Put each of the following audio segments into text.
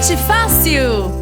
Arte Fácil!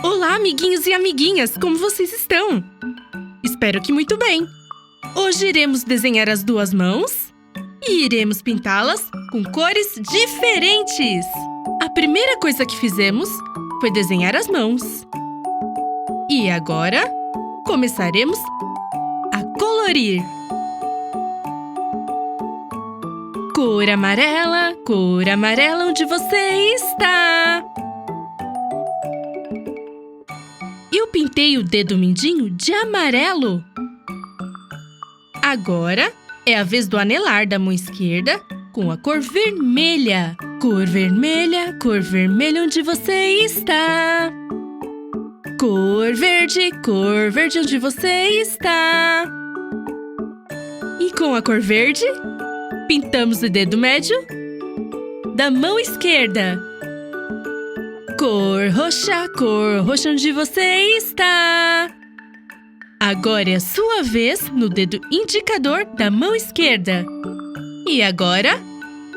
Olá, amiguinhos e amiguinhas! Como vocês estão? Espero que muito bem! Hoje iremos desenhar as duas mãos e iremos pintá-las com cores diferentes! A primeira coisa que fizemos foi desenhar as mãos. E agora, começaremos a colorir. Cor amarela, onde você está? Eu pintei o dedo mindinho de amarelo. Agora é a vez do anelar da mão esquerda com a cor vermelha. Cor vermelha, onde você está? Cor verde, onde você está? E com a cor verde, pintamos o dedo médio da mão esquerda. Cor roxa, onde você está? Agora é a sua vez no dedo indicador da mão esquerda. E agora,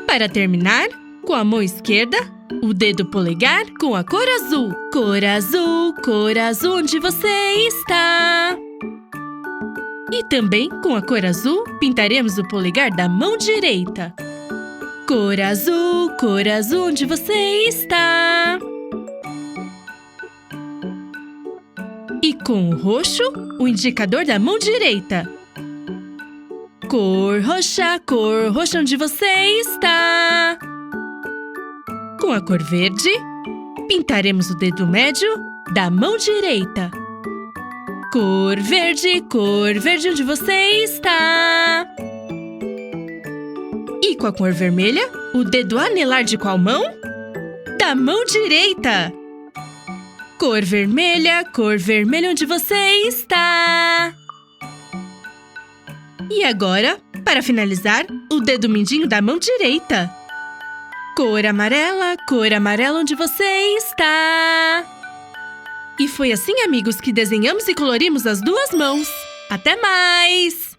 para terminar, com a mão esquerda, o dedo polegar com a cor azul. Cor azul, onde você está? E também com a cor azul, pintaremos o polegar da mão direita. Cor azul, onde você está? E com o roxo, o indicador da mão direita. Cor roxa, onde você está? Com a cor verde, pintaremos o dedo médio da mão direita. Cor verde, onde você está? E com a cor vermelha, o dedo anelar de qual mão? Da mão direita. Cor vermelha, onde você está? E agora, para finalizar, o dedo mindinho da mão direita. Cor amarela onde você está? E foi assim, amigos, que desenhamos e colorimos as duas mãos. Até mais!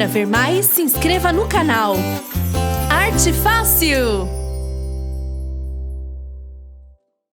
Para ver mais, se inscreva no canal. Arte Fácil!